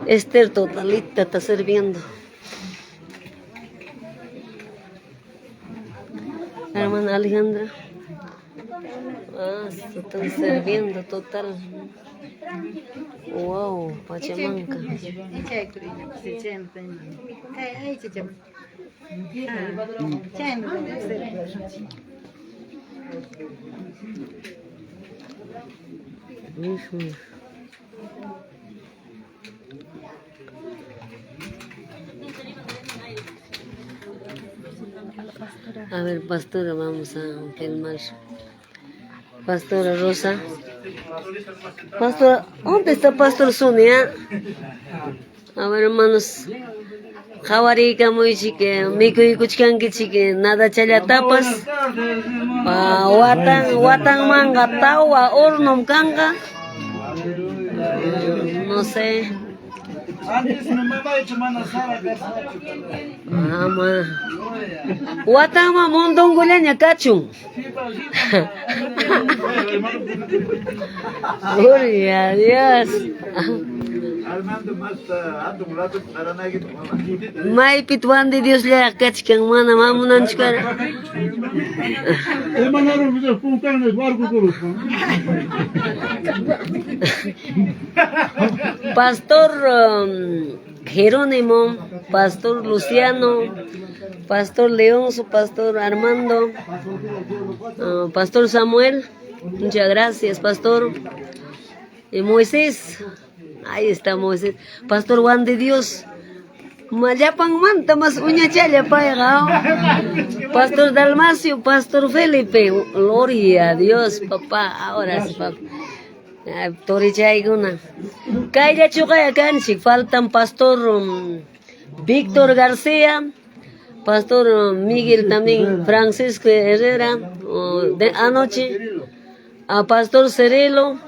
Esther totalita está sirviendo. La hermana Alejandra. Están sirviendo total. Wow, Pachamanca. A ver, pastora, vamos a filmar. Pastora Rosa. Pastora, ¿dónde está Pastor Sonia? A ver, hermanos. Javarika muy chique, miku y kuchkanki chique, nada chala tapas. Watan manga tawa, hornom kanga. No sé. Antes mi mamá hecho mana Sara Watama mondongoleña cachun. Gloria a Dios. Armando más ando un rato para nadie. Mai pitwan de Dios le cachkan mana mamunan chkara. Hermano, me puntan en el barco con Pastor Jerónimo, Pastor Luciano, Pastor Leonzo, Pastor Armando, Pastor Samuel, muchas gracias, Pastor. Y Moisés, ahí está Moisés, Pastor Juan de Dios. Mayapan manta más uña chaya paigao. Pastor Dalmacio, Pastor Felipe, gloria a Dios, papá, ahora sí, papá. Torichaiguna. Kaya chukaya kanchik, faltan Pastor Víctor García, Pastor Miguel también, Francisco Herrera, de anoche, a Pastor Cerelo,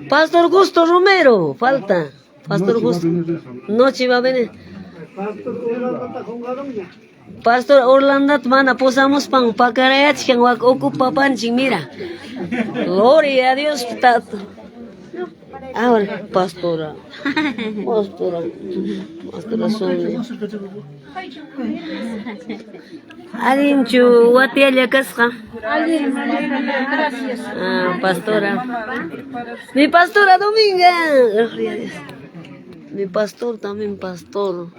Pastor Gusto Romero, falta, Pastor Gusto, noche va a venir. Pastor Orlando mana posamos pan pacarayach que ocupa panching, mira. Gloria a Dios. Ahora, pastora Sonia. Adinchu, watialla casca. Pastora. Mi pastora Dominga. Gloria a Dios. Mi pastor también, pastor.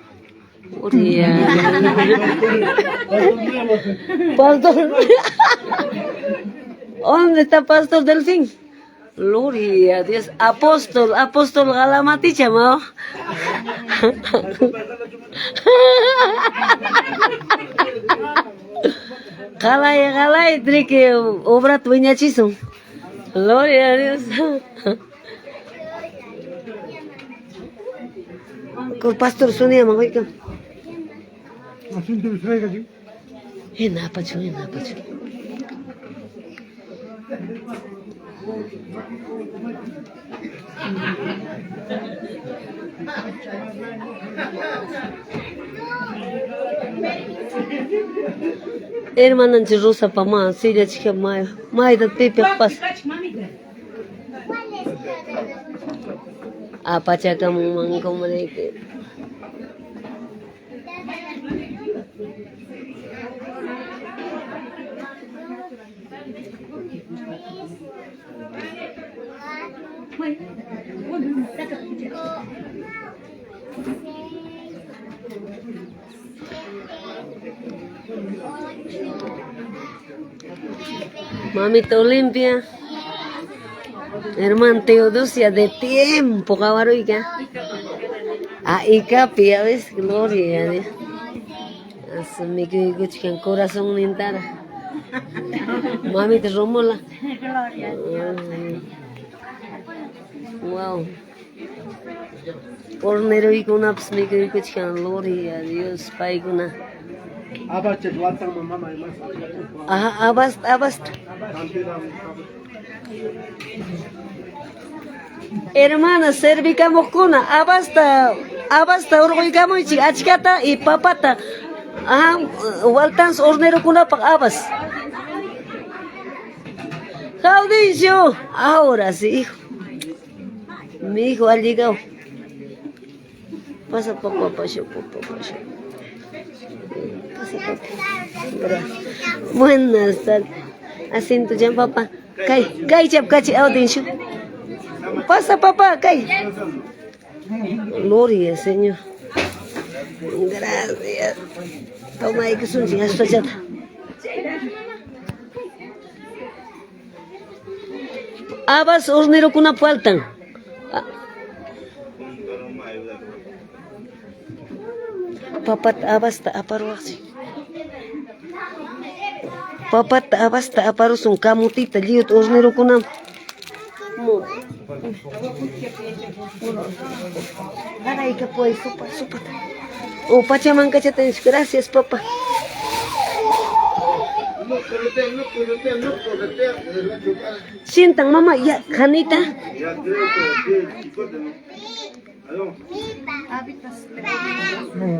Pastor. ¿Dónde está Pastor Delfín? Gloria a Dios. Apóstol Galamati chamao. Galay, trique obra tuña chiso. Gloria a Dios. Con Pastor Sonia Magoica. Enapacho. Hermana Rosa Pama, Siria chica Maya da Pepe Pas. Apachaca Mumang Comunque. Mamita Olimpia, hermana Teodosia de tiempo, cabaroica. Y capi, a veces, gloria a Dios. Así que escuchan corazón lentara. Mamita Romola. Wow. Pornero y con apps me que escuchan, gloria a Dios, paiguna. Abasta. Hermana, servicamos cuna, abasta, orgoicamos y achcata y papata. Waltans hornero cuna pa abas. Jaudicio, ahora sí, hijo. Mi hijo ha llegado. Pasa papá, pasó papá, pasó. Pasa papá. Gracias. Buenas tardes. Asiento ya papá. Kay chap kachi audiencia. Pasa papá, kay. Gloria, Señor. Gracias. Toma ahí que son chicas fachata. Abas hornero kuna faltan. Papat abas ta aparo así. Papat abas ta aparo son kamutita liut hornero kuna. Aray ka po ay sopa. Oh, Pachamanga chatench. Gracias, papá. Sientan, mamá, ya, Janita.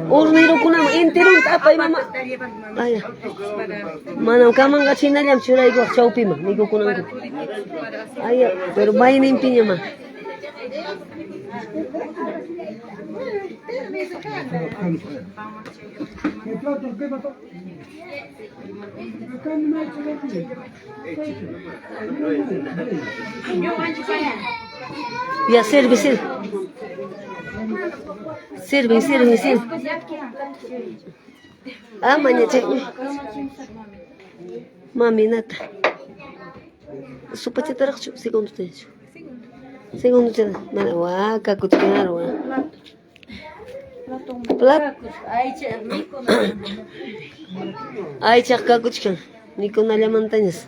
Hornero kuna entero tapay mama. Ay. Manam kamanga chinallam churay go chaupima, nigo kunango. Ay, pero vaina impiña ma. Ya sirve. Sirve. Ah, mañana. Mami, nata. Supa chita rakchu, segundo techo. Segundo chita. Mana wa kakuchkinar wa. Plat. Ay, chak kakuchkan. Niko na montañas.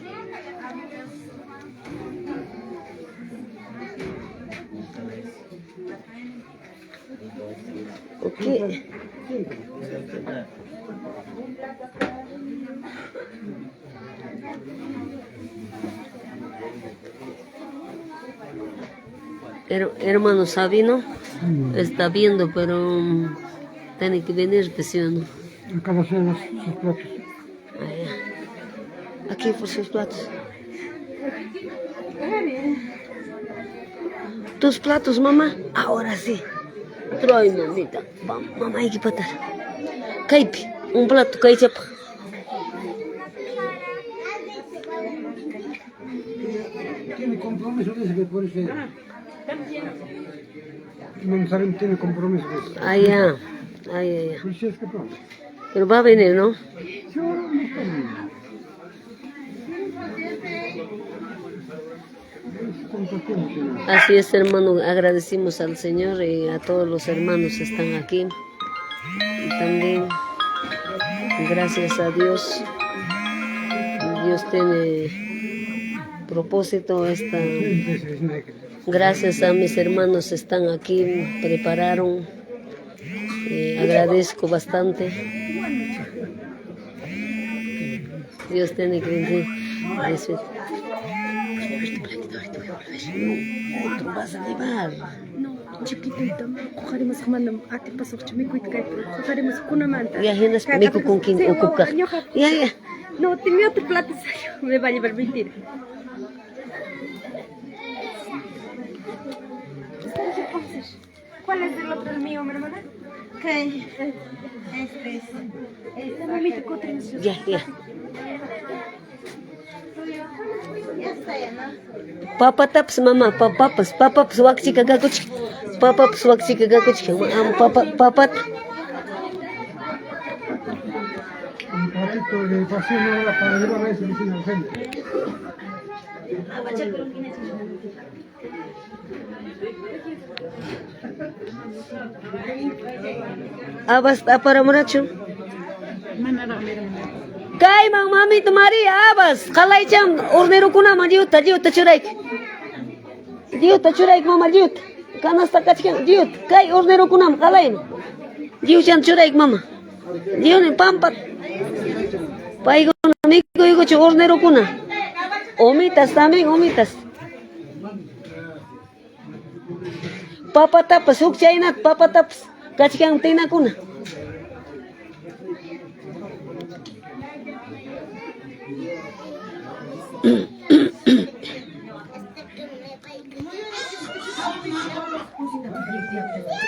Okay. Hermano Sabino está viendo, pero tiene que venir, ¿sí o no? Acá va a hacer sus platos. Aquí por sus platos. Tus platos, mamá. Ahora sí. Trae, mamita. Mamá, hay que patar. Caipi, un plato, caichapa. Tiene compromiso, dice que por eso. No saben, tiene compromiso. Ah, ya. Pues sí, es que pronto. Pero va a venir, ¿no? Sí, ahora no está bien. Así es, hermano, agradecimos al Señor y a todos los hermanos que están aquí. Y también, gracias a Dios, Dios tiene propósito esta. Gracias a mis hermanos que están aquí, prepararon. Agradezco bastante. Dios tiene que venir. Tú vas a llevar. No, chiquitito, cogeremos mandam a ti paso me cuida que cogeremos con una manta. Ya tienes mico con quien ocupar. Ya. No, tenía otro plato, me va a llevar mentira. ¿Cuál es el otro, el mío, mi hermana? ¿Qué? Este es. Mamita, ¿qué Ya. Papa taps mamá, papapas, wakchika gakuchik. Papapas wakchika gakuchik. Papat. Un patito de pasión ahora para llevar a ese vecino al centro. Abas para moracho. Kay mami tumari abas khalai cham hornero kuna ma jiut churaik mama jiut kanasta kachkan jiut kay hornero kuna khalai jiut chan churaik mama jiut ni pampat paigo nigo hornero kuna omitas también papa tapas huk chainat papa tapas kachkan tina kuna.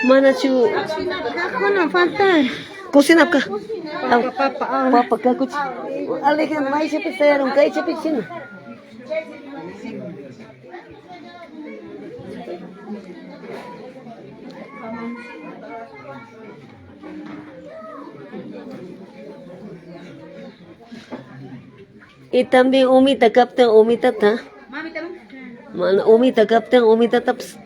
Manachu, No falta. cocina acá. Papa. Papa, acá, cuchi. Alejan, mais se pensaram, cai se piscina. Y también umita captain, umita ta. Mami también. Mana umita captain, umita taps.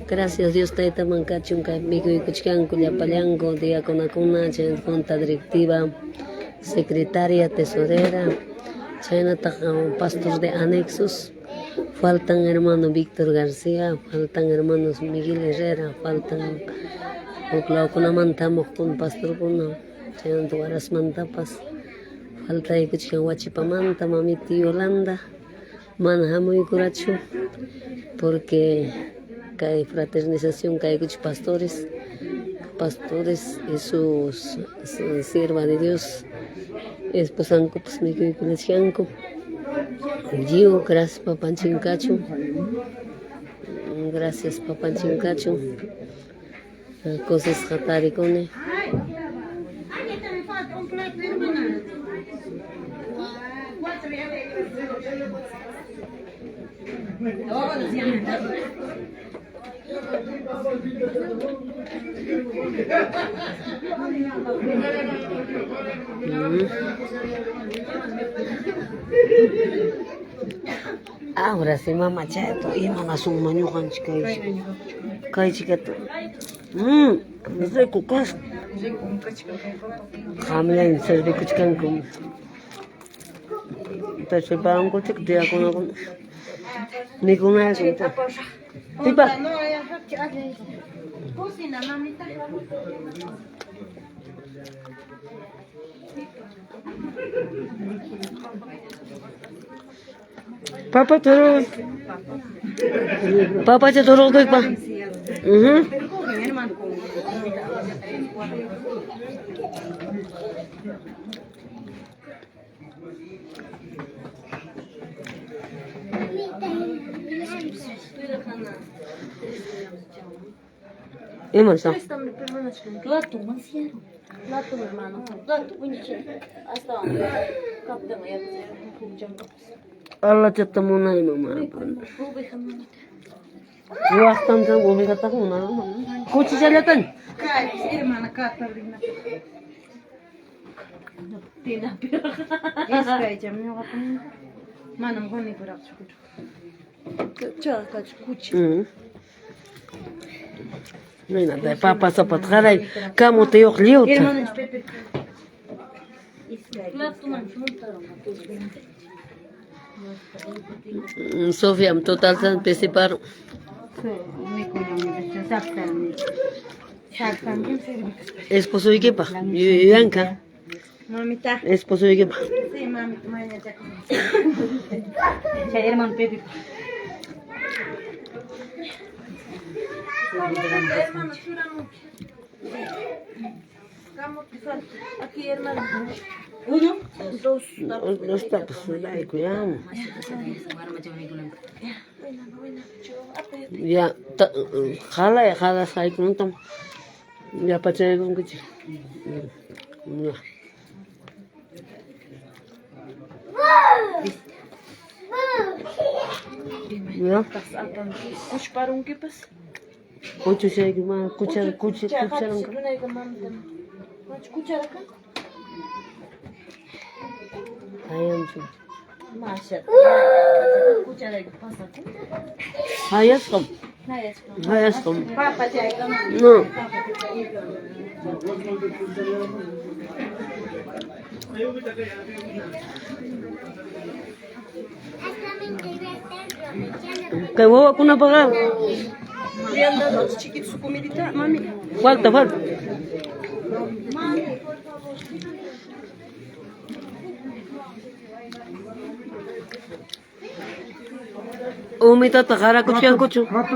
Gracias Dios taita mankachunka miku kuchkanku llapallanku diaconacuna chay junta directiva secretaria tesorera chaynataq pastor de anexos faltan hermano Víctor García faltan hermanos Miguel Herrera faltan uklawkunamanta muqkun pastorkuna chaynanta warasmantapas falta kuchkan wachipamanta mamiti Yolanda mana hamuykurachu porque hay fraternización, que hay pastores y sus sierva de Dios, esposanco, pues me quedo con el chianco, gracias papanchincacho, gracias papanchincacho, cosas jataricone. Ahora sí, mamá, chato, y mamá son mañujan chicas. Kai chicato. Rico cas. Hamla servi kuchkan kum. Ta separan ko chik dia ko ni ko na sinta. Tiba. Cocina, mamita. Papa terus. Papa aja terus tuh, Pak. Masa? Plato, manciero. Plato, hermano. Plato, winche. Hasta kapten ayak. Allah ketemu na mama. Waktan kan ubi kata ko na. Kuchi jalatan. Kai, hermana Katarina. Tina pira. Iskay jamnya kapten. Manam goni pira chukut. Cha ka kuchi. No hay nada, papa zapatjara y camo te yok liuta. Hermano Pepe. Plato man Sofia, total san pesipar. Esposo y quepa, Yanka. Mamita. Esposo y quepa. Sí, mami, ya. Hermano Pepe. Hermano, aquí, hermano. Uno, dos. Dos tapos, ay, cuidado. Ya, jala, sai con tom. Ya pache con kuchi. Ya. Kuch parung ke pas? Kuchu se que más cuchara. Cuchara kan? Ayam tu. Masya. Cuchara ke pasa kan? Hayas kom. Papa jaga. No. Kay wawa ko na pagal. Vianda dos chiquitos su comidita, mami. Falta. Umita tajara kuchu. Rato